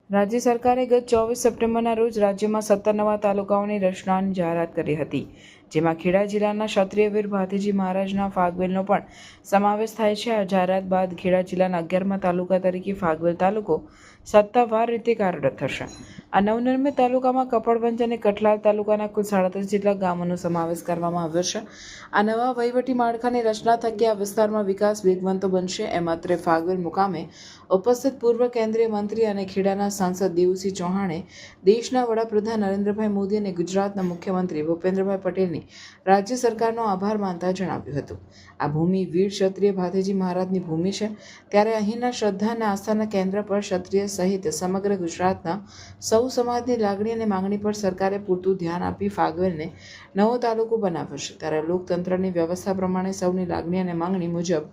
રાજ્ય સરકારે ગત 24 સપ્ટેમ્બરના રોજ રાજ્યમાં 17 નવા તાલુકાઓની રચનાની જાહેરાત કરી હતી, જેમાં ખેડા જિલ્લાના ક્ષત્રિય વીર ભાથીજી મહારાજના ફાગવેલનો પણ સમાવેશ થાય છે. આ જાહેરાત બાદ ખેડા જિલ્લાના 11મા તાલુકા તરીકે ફાગવેલ તાલુકો સત્તાવાર રીતે કાર્યરત થશે. આ નવનિર્મિત તાલુકામાં કપડવંજ અને કઠલાલ તાલુકાના કુલ 37 જેટલા ગામોનો સમાવેશ કરવામાં આવ્યો છે. આ નવા વહીવટી માળખાની રચના થકી આ વિસ્તારમાં વિકાસ વેગવંતો બનશે. એમ અત્રે ફાગવેલ મુકામે ઉપસ્થિત પૂર્વ કેન્દ્રીય મંત્રી અને ખેડાના સાંસદ દેવુસિંહ ચૌહાણે દેશના વડાપ્રધાન નરેન્દ્રભાઈ મોદી અને ગુજરાતના મુખ્યમંત્રી ભૂપેન્દ્રભાઈ પટેલની રાજ્ય સરકારનો આભાર માનતા જણાવ્યું હતું. આ ભૂમિ વીર ક્ષત્રિય ભાથીજી મહારાજની ભૂમિ છે, ત્યારે અહીંના શ્રદ્ધા અને આસ્થાના કેન્દ્ર પર ક્ષત્રિય સહિત સમગ્ર ગુજરાતના સૌ સમાજની લાગણી અને માંગણી પર સરકારે પૂરતું ધ્યાન આપી ફાગવેલને નવો તાલુકો બનાવ્યો છે. ત્યારે લોકતંત્રની વ્યવસ્થા પ્રમાણે સૌની લાગણી અને માંગણી મુજબ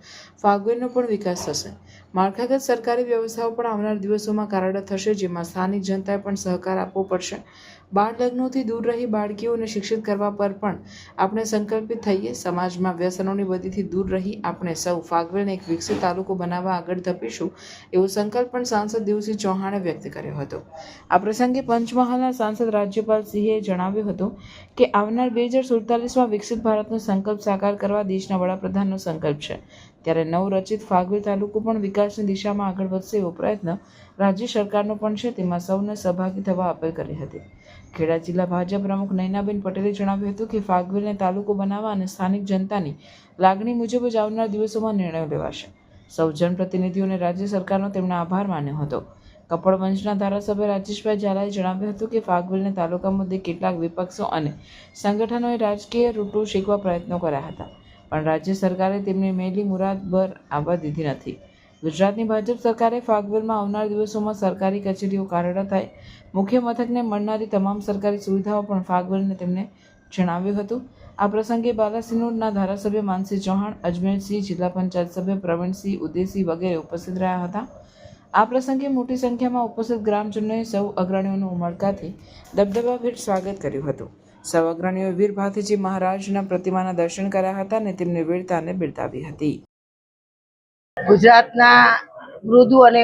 ફાગવેલનો પણ વિકાસ થશે. માળખાગત સરકારી વ્યવસ્થાઓ પણ આવનાર દિવસોમાં કાર્યરત થશે, જેમાં સ્થાનિક જનતાએ પણ સહકાર આપવો પડશે. બાળ લગ્નોથી દૂર રહી બાળકીઓને શિક્ષિત કરવા પર પણ આપણે સંકલ્પિત થઈએ. સમાજમાં વ્યસનોની બદીથી દૂર રહી આપણે સૌ ફાગવેલને એક વિકસિત તાલુકો બનાવવા આગળ ધપીશું, એવો સંકલ્પ પણ સાંસદ દેવુસિંહ ચૌહાણે વ્યક્ત કર્યો હતો. આ પ્રસંગે પંચમહાલના સાંસદ રાજ્યપાલ સિંહે જણાવ્યું હતું કે આવનાર 2047માં વિકસિત ભારતનો સંકલ્પ સાકાર કરવા દેશના વડાપ્રધાનનો સંકલ્પ છે. ત્યારે નવરચિત ફાગવેલ તાલુકો પણ વિકાસની દિશામાં આગળ વધશે એવો પ્રયત્ન રાજ્ય સરકારનો પણ છે. તેમાં સૌને સહભાગી થવા અપીલ કરી હતી. ખેડા જિલ્લા ભાજપ પ્રમુખ નયનાબેન પટેલે જણાવ્યું હતું કે ફાગવેલને તાલુકો બનાવવા અને સ્થાનિક જનતાની લાગણી મુજબ જ આવનાર દિવસોમાં નિર્ણયો લેવાશે. સૌ જનપ્રતિનિધિઓ અને રાજ્ય સરકારનો તેમણે આભાર માન્યો હતો. કપડવંજના ધારાસભ્ય રાજેશભાઈ ઝાલાએ જણાવ્યું હતું કે ફાગવેલને તાલુકા મુદ્દે કેટલાક વિપક્ષો અને સંગઠનોએ રાજકીય રૂટો શીખવા પ્રયત્નો કર્યા હતા, પણ રાજ્ય સરકારે તેમની મેલી મુરાદ બર આવવા દીધી નથી. ગુજરાતની ભાજપ સરકારે ફાગવેલમાં આવનાર દિવસોમાં સરકારી કચેરીઓ કાર્યરત થાય, મુખ્ય મથકને મળનારી તમામ સરકારી સુવિધાઓ પણ ફાગવેલને તેમણે જણાવ્યું હતું. આ પ્રસંગે બાલાસિનોરના ધારાસભ્ય માનસિંહ ચૌહાણ, અજમેરસિંહ, જિલ્લા પંચાયત સભ્ય પ્રવીણસિંહ, ઉદયસિંહ વગેરે ઉપસ્થિત રહ્યા હતા. આ પ્રસંગે મોટી સંખ્યામાં ઉપસ્થિત ગ્રામજનોએ સૌ અગ્રણીઓનું ઉમળકાથી દબદબાભેર સ્વાગત કર્યું હતું. સૌ અગ્રણીઓએ વીર ભાથીજી મહારાજના પ્રતિમાના દર્શન કર્યા હતા અને તેમની વીરતાને બિરદાવી હતી. ગુજરાતના મૃદુ અને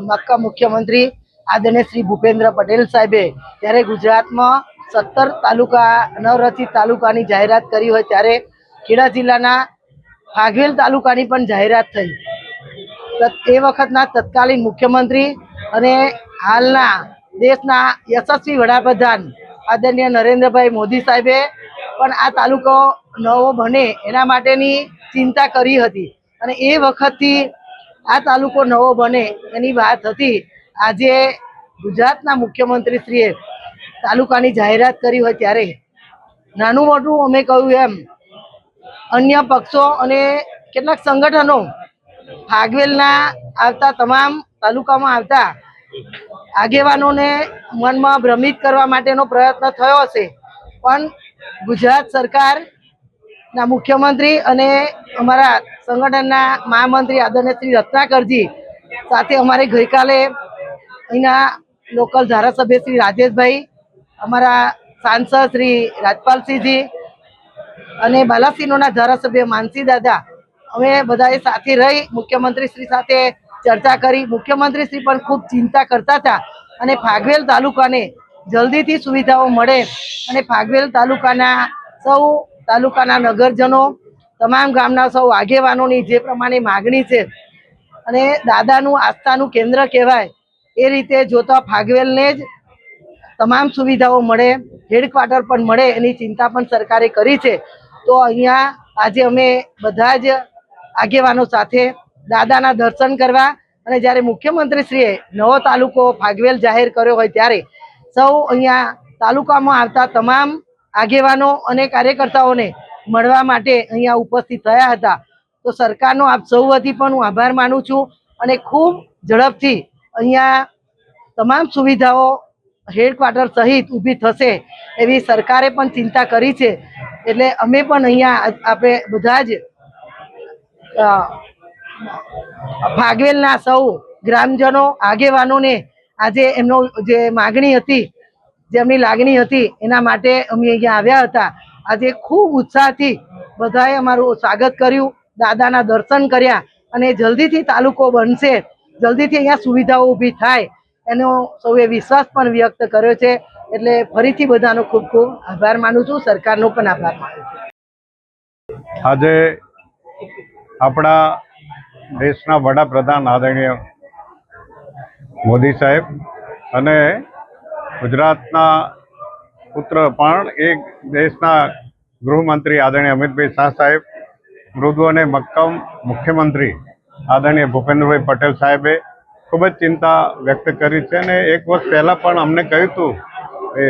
મક્કા મુખ્યમંત્રી આદરણીય શ્રી ભૂપેન્દ્ર પટેલ સાહેબે જ્યારે ગુજરાતમાં 17 તાલુકા નવરચિત તાલુકાની જાહેરાત કરી હોય, ત્યારે ખેડા જિલ્લાના ફાગવેલ તાલુકાની પણ જાહેરાત થઈ. એ વખતના તત્કાલીન મુખ્યમંત્રી અને હાલના દેશના યશસ્વી વડાપ્રધાન આદરણીય નરેન્દ્રભાઈ મોદી સાહેબે પણ આ તાલુકો નવો બને એના માટેની ચિંતા કરી હતી અને એ વખતથી આ તાલુકો નવો બને એની વાત હતી. આજે ગુજરાતના મુખ્યમંત્રીશ્રીએ તાલુકાની જાહેરાત કરી હોય ત્યારે નાનું મોટું અમે કહ્યું એમ અન્ય પક્ષો અને કેટલાક સંગઠનો ફાગવેલના આવતા તમામ તાલુકામાં આવતા આગેવાનોને મનમાં ભ્રમિત કરવા માટેનો પ્રયત્ન થયો હશે, પણ ગુજરાત સરકારના મુખ્યમંત્રી અને અમારા સંગઠનના મહામંત્રી આદરણીય શ્રી રત્નાકરજી સાથે અમારે ગઈકાલે અહીંના લોકલ ધારાસભ્ય શ્રી રાજેશભાઈ, અમારા સાંસદ શ્રી રાજપાલસિંહજી અને બાલાસિનોરના ધારાસભ્ય માનસી દાદા, અમે બધાએ સાથે રહી મુખ્યમંત્રી શ્રી સાથે ચર્ચા કરી. મુખ્યમંત્રી શ્રી પણ ખૂબ ચિંતા કરતા હતા અને ફાગવેલ તાલુકાને જલ્દીથી સુવિધાઓ મળે અને ફાગવેલ તાલુકાના સૌ તાલુકાના નગરજનો, તમામ ગામના સૌ આગેવાનોની જે પ્રમાણે માગણી છે અને દાદાનું આસ્થાનું કેન્દ્ર કહેવાય એ રીતે જોતા ફાગવેલને જ તમામ સુવિધાઓ મળે, હેડક્વાર્ટર પણ મળે એની ચિંતા પણ સરકારે કરી છે. તો અહીંયા આજે અમે બધા જ આગેવાનો સાથે દાદાના દર્શન કરવા અને જ્યારે મુખ્યમંત્રીશ્રીએ નવો તાલુકો ફાગવેલ જાહેર કર્યો હોય ત્યારે સૌ અહીંયા તાલુકામાં આવતા તમામ આગેવાનો અને કાર્યકર્તાઓને મળવા માટે અહીંયા ઉપસ્થિત થયા હતા. તો સરકારનો આપ સૌ વતી પણ હું આભાર માનું છું અને ખૂબ ઝડપથી અહીંયા તમામ સુવિધાઓ હેડક્વાર્ટર સહિત ઊભી થશે એવી સરકારે પણ ચિંતા કરી છે. એટલે અમે પણ અહીંયા આપણે બધા જ ફાગવેલના સૌ ગ્રામજનો આગેવાનોને આજે એમનો જે માગણી હતી, જેમની લાગણી હતી એના માટે અમે અહીંયા આવ્યા હતા. આજે ખૂબ ઉત્સાહથી બધાએ અમારું સ્વાગત કર્યું, દાદાના દર્શન કર્યા અને જલ્દીથી તાલુકો બનશે, જલ્દીથી અહીંયા સુવિધાઓ ઊભી થાય એનો સૌએ વિશ્વાસ પણ વ્યક્ત કર્યો છે. એટલે ફરીથી બધાનો ખૂબ ખૂબ આભાર માનું છું, સરકારનો પણ આભાર માનું છું. આજે આપણા દેશના વડાપ્રધાન આદરણીય મોદી સાહેબ અને ગુજરાતના પુત્ર પણ એક દેશના ગૃહમંત્રી આદરણીય અમિતભાઈ શાહ સાહેબ, મૃદુ અને મક્કમ મુખ્યમંત્રી આદરણીય ભૂપેન્દ્રભાઈ પટેલ સાહેબે ખૂબ જ ચિંતા વ્યક્ત કરી છે અને એક વર્ષ પહેલાં પણ અમને કહ્યું હતું એ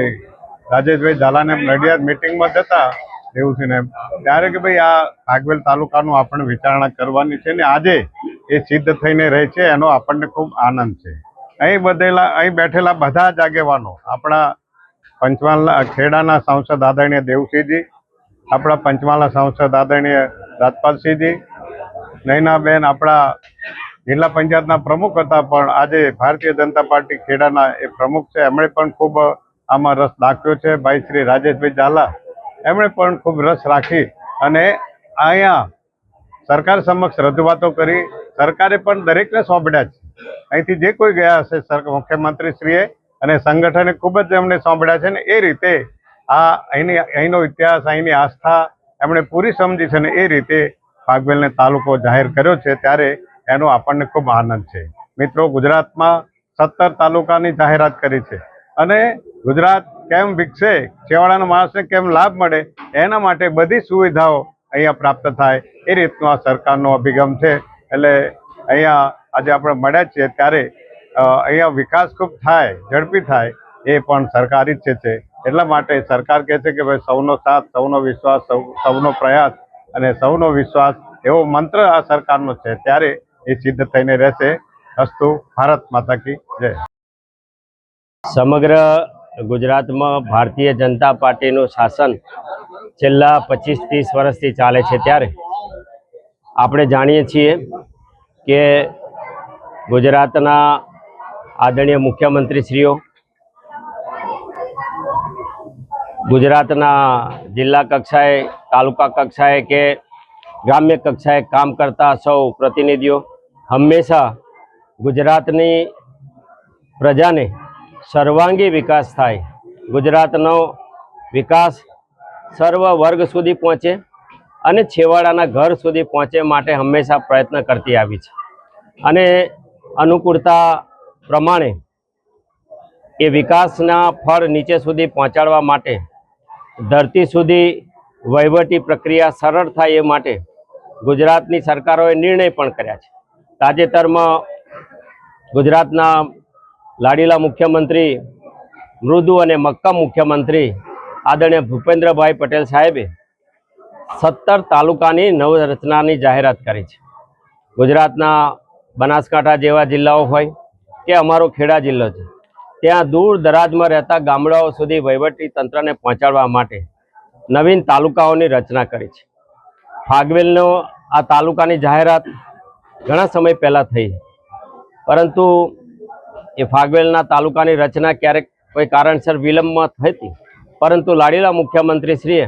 રાજેશભાઈ ઝાલાને નડિયાદ મિટિંગમાં જતા દેવુસિંહને, ત્યારે કે ભાઈ આ ફાગવેલ તાલુકાનું આપણે વિચારણા કરવાની છે ને આજે એ સિદ્ધ થઈને રહે છે, એનો આપણને ખૂબ આનંદ છે. અહીં બેઠેલા બધા જ આગેવાનો, આપણા પંચમહાલના ખેડાના સાંસદ આદરણીય દેવસિંહજી, આપણા પંચમહાલના સાંસદ આદરણીય રાજપાલસિંહજી, નૈનાબેન આપણા જિલ્લા પંચાયતના પ્રમુખ હતા પણ આજે ભારતીય જનતા પાર્ટી ખેડાના એ પ્રમુખ છે, એમણે પણ ખૂબ આમાં રસ દાખવ્યો છે. ભાઈ શ્રી રાજેશભાઈ ઝાલા એમણે પણ ખૂબ રસ રાખી અને અહીંયા સરકાર સમક્ષ રજૂઆતો કરી. સરકારે પણ દરેકને સોંપડ્યા છે. અહીંથી જે કોઈ ગયા હશે મુખ્યમંત્રીશ્રીએ અને સંગઠને ખૂબ જ એમને સોંપડ્યા છે ને એ રીતે અહીંનો ઇતિહાસ, અહીંની આસ્થા એમણે પૂરી સમજી છે ને એ રીતે ફાગવેલને તાલુકો જાહેર કર્યો છે, ત્યારે એનો આપણને ખૂબ આનંદ છે. મિત્રો, ગુજરાતમાં 17 તાલુકાની જાહેરાત કરી છે અને ગુજરાત કેમ વિકસે, છેવાડાના માણસને કેમ લાભ મળે, એના માટે બધી સુવિધાઓ અહીંયા પ્રાપ્ત થાય એ રીતનો આ સરકારનો અભિગમ છે. એટલે અહીંયા આજે આપણે મળ્યા છીએ ત્યારે અહીંયા વિકાસ ખૂબ થાય, ઝડપી થાય એ પણ સરકાર ઈચ્છે છે. એટલા માટે સરકાર કહે છે કે ભાઈ સૌનો સાથ, સૌનો વિશ્વાસ, સૌનો પ્રયાસ અને સૌનો વિશ્વાસ એવો મંત્ર આ સરકારનો છે, ત્યારે એ સિદ્ધ થઈને રહેશે. અસ્તુ. ભારત માતા કી જય. સમગ્ર ગુજરાતમાં ભારતીય જનતા પાર્ટીનું શાસન છેલ્લા 25-30 વર્ષથી ચાલે છે, ત્યારે આપણે જાણીએ છીએ કે ગુજરાતના આદરણીય મુખ્યમંત્રીશ્રીઓ, ગુજરાતના જિલ્લા કક્ષાએ, તાલુકા કક્ષાએ કે ગ્રામ્ય કક્ષાએ કામ કરતા સૌ પ્રતિનિધિઓ હંમેશા ગુજરાતની પ્રજાને સર્વાંગી વિકાસ થાય, ગુજરાતનો વિકાસ સર્વ વર્ગ સુધી પહોંચે અને છેવાડાના ઘર સુધી પહોંચે માટે હંમેશા પ્રયત્ન કરતી આવી છે. અને અનુકૂળતા પ્રમાણે એ વિકાસના ફળ નીચે સુધી પહોંચાડવા માટે, ધરતી સુધી વહીવટી પ્રક્રિયા સરળ થાય એ માટે ગુજરાતની સરકારોએ નિર્ણય પણ કર્યા છે. તાજેતરમાં ગુજરાતના લાડીલા મુખ્યમંત્રી, મૃદુ અને મક્કમ મુખ્યમંત્રી આદરણીય ભૂપેન્દ્રભાઈ પટેલ સાહેબે 17 તાલુકાની નવરચનાની જાહેરાત કરી છે. ગુજરાતના બનાસકાંઠા જેવા જિલ્લાઓ હોય કે અમારો ખેડા જિલ્લો છે, ત્યાં દૂર દરાજમાં રહેતા ગામડાઓ સુધી વહીવટી તંત્રને પહોંચાડવા માટે નવીન તાલુકાઓની રચના કરી છે. ફાગવેલનો આ તાલુકાની જાહેરાત ઘણા સમય પહેલાં થઈ, પરંતુ એ ફાગવેલના તાલુકાની રચના ક્યારેક કોઈ કારણસર વિલંબમાં થતી, પરંતુ લાડીલા મુખ્યમંત્રીશ્રીએ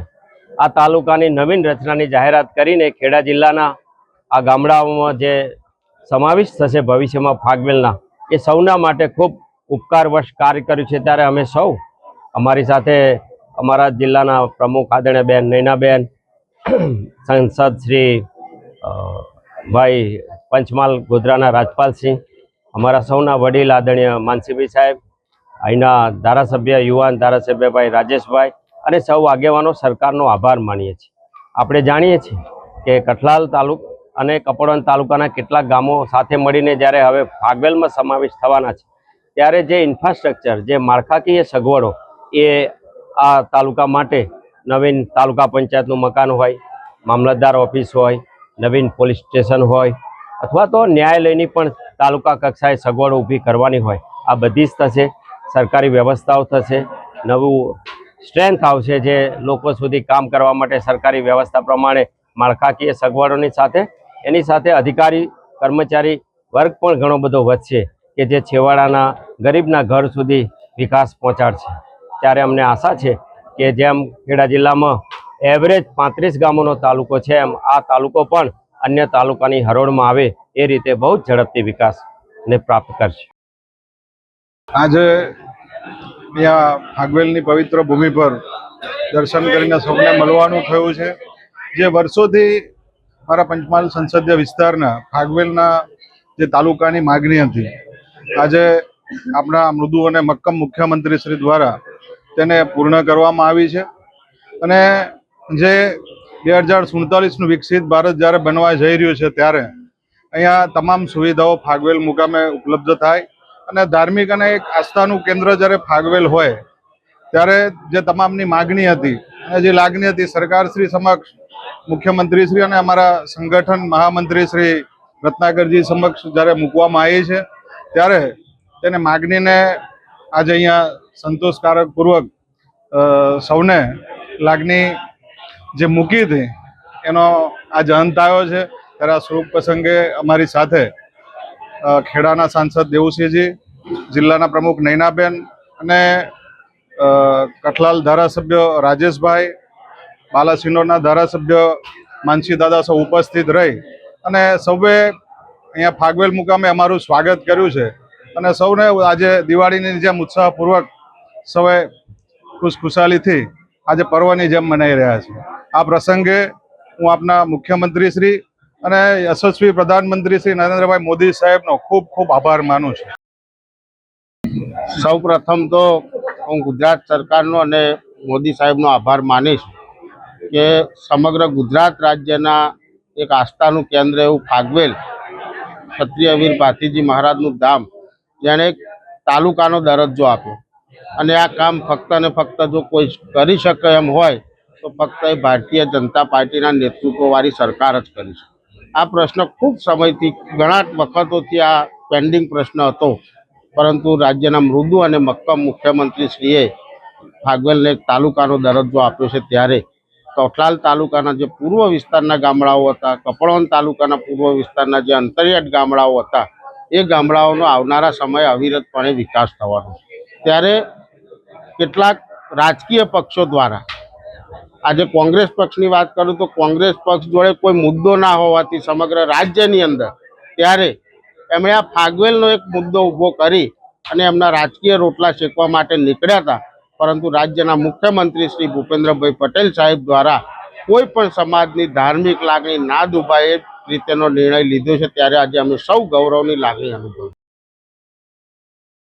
આ તાલુકાની નવીન રચનાની જાહેરાત કરીને ખેડા જિલ્લાના આ ગામડાઓમાં જે સમાવિષ્ટ થશે ભવિષ્યમાં ફાગવેલના, એ સૌના માટે ખૂબ ઉપકારવશ કાર્ય કર્યું છે. ત્યારે અમે સૌ, અમારી સાથે અમારા જિલ્લાના પ્રમુખ આદરણીય બેન નૈનાબેન, સંસદ શ્રી ભાઈ પંચમહાલ ગોધરાના રાજપાલસિંહ, અમારા સૌના વડીલ આદરણીય માનસીભાઈ સાહેબ, અહીંના ધારાસભ્ય, યુવાન ધારાસભ્ય ભાઈ રાજેશભાઈ અને સૌ આગેવાનો સરકારનો આભાર માનીએ છીએ. આપણે જાણીએ છીએ કે કઠલાલ તાલુકા અને કપડવંજ તાલુકાના કેટલાક ગામો સાથે મળીને જ્યારે હવે ફાગવેલમાં સમાવેશ થવાના છે, ત્યારે જે ઇન્ફ્રાસ્ટ્રક્ચર, જે માળખાકીય સગવડો એ આ તાલુકા માટે નવીન તાલુકા પંચાયતનું મકાન હોય, મામલતદાર ઓફિસ હોય, નવીન પોલીસ સ્ટેશન હોય અથવા તો ન્યાયાલયની પણ તાલુકા કક્ષાએ સગવડો ઊભી કરવાની હોય, આ બધી જ થશે. સરકારી વ્યવસ્થાઓ થશે, નવું સ્ટ્રેન્થ આવશે જે લોકો સુધી કામ કરવા માટે સરકારી વ્યવસ્થા પ્રમાણે માળખાકીય સગવડોની સાથે એની સાથે અધિકારી કર્મચારી વર્ગ પણ ઘણો બધો વધશે કે જે છેવાડાના ગરીબના ઘર સુધી વિકાસ પહોંચાડશે. ત્યારે અમને આશા છે કે જેમ ખેડા જિલ્લામાં એવરેજ 35 ગામોનો તાલુકો છે, એમ આ તાલુકો પણ અન્ય તાલુકાની હરોળમાં આવે એ રીતે બહુ જ ઝડપથી વિકાસને પ્રાપ્ત કરશે. આજે અહીંયા ફાગવેલની પવિત્ર ભૂમિ પર દર્શન કરીને સૌને મળવાનું થયું છે. જે વર્ષોથી મારા પંચમહાલ સંસદીય વિસ્તારના ફાગવેલના જે તાલુકાની માગણી હતી, આજે આપણા મૃદુ અને મક્કમ મુખ્યમંત્રી શ્રી દ્વારા તેને પૂર્ણ કરવામાં આવી છે. અને જે 2047નું વિકસિત ભારત જ્યારે બનવા જઈ રહ્યું છે, ત્યારે અહીંયા તમામ સુવિધાઓ ફાગવેલ મુકામે ઉપલબ્ધ થાય અને ધાર્મિક અને એક આસ્થાનું કેન્દ્ર જ્યારે ફાગવેલ હોય ત્યારે જે તમામની માગણી હતી અને જે લાગણી હતી સરકારશ્રી સમક્ષ મુખ્યમંત્રી શ્રી અને અમારા સંગઠન મહામંત્રી શ્રી રત્નાકરજી સમક્ષ જ્યારે મૂકવામાં આવી છે, ત્યારે તેને માગણીને આજે અહીંયા સંતોષકારક પૂર્વક સૌને લાગણી જે મૂકી હતી એનો આજે અંત આવ્યો છે. ત્યારે આ શુભ પ્રસંગે અમારી સાથે ખેડાના સાંસદ દેવુસિંહજી, જિલ્લાના પ્રમુખ નૈનાબેન અને કઠલાલ ધારાસભ્ય રાજેશભાઈ, બાલાસિનોરના ધારાસભ્ય માનસી દાદા સૌ ઉપસ્થિત રહી અને સૌએ અહીંયા ફાગવેલ મુકામે અમારું સ્વાગત કર્યું છે. અને સૌને આજે દિવાળીની જેમ ઉત્સાહપૂર્વક સૌએ ખુશખુશાલીથી આજે પર્વની જેમ મનાઈ રહ્યા છે. આ પ્રસંગે હું આપના મુખ્યમંત્રી શ્રી અને યશસ્વી પ્રધાનમંત્રી શ્રી નરેન્દ્રભાઈ મોદી સાહેબનો ખૂબ ખૂબ આભાર માનું છું. સૌ પ્રથમ તો હું ગુજરાત સરકારનો અને મોદી સાહેબનો આભાર માનીશ કે સમગ્ર ગુજરાત રાજ્યના એક આસ્થાનું કેન્દ્ર એવું ફાગવેલ ક્ષત્રિય વીર ભાતીજી મહારાજનું ધામ, જેણે એક તાલુકાનો દરજ્જો આપ્યો. અને આ કામ ફક્ત ને ફક્ત જો કોઈ કરી શકે એમ હોય તો ફક્ત એ ભારતીય જનતા પાર્ટીના નેતૃત્વવાળી સરકાર જ કરી શકે. આ પ્રશ્ન ખૂબ સમયથી ઘણા વખતોથી આ પેન્ડિંગ પ્રશ્ન હતો, પરંતુ રાજ્યના મૃદુ અને મક્કમ મુખ્યમંત્રીશ્રીએ ફાગવેલને એક તાલુકાનો દરજ્જો આપ્યો છે. ત્યારે કઠલાલ તાલુકાના જે પૂર્વ વિસ્તારના ગામડાઓ હતા, કપડવંજ તાલુકાના પૂર્વ વિસ્તારના જે અંતરિયાળ ગામડાઓ હતા, એ ગામડાઓનો આવનારા સમયે અવિરતપણે વિકાસ થવાનો છે. ત્યારે કેટલાક રાજકીય પક્ષો દ્વારા, આજે કોંગ્રેસ પક્ષની વાત કરું તો કોંગ્રેસ પક્ષ જોડે કોઈ મુદ્દો ના હોવાથી સમગ્ર રાજ્યની અંદર, ત્યારે એમણે આ ફાગવેલનો એક મુદ્દો ઊભો કરી અને એમના રાજકીય રોટલા શેકવા માટે નીકળ્યા હતા. પરંતુ રાજ્યના મુખ્યમંત્રી શ્રી ભૂપેન્દ્રભાઈ પટેલ સાહેબ દ્વારા કોઈ પણ સમાજની ધાર્મિક લાગણી ના દુભાય એ રીતેનો નિર્ણય લીધો છે. ત્યારે આજે અમે સૌ ગૌરવની લાગણી અનુભવીએ.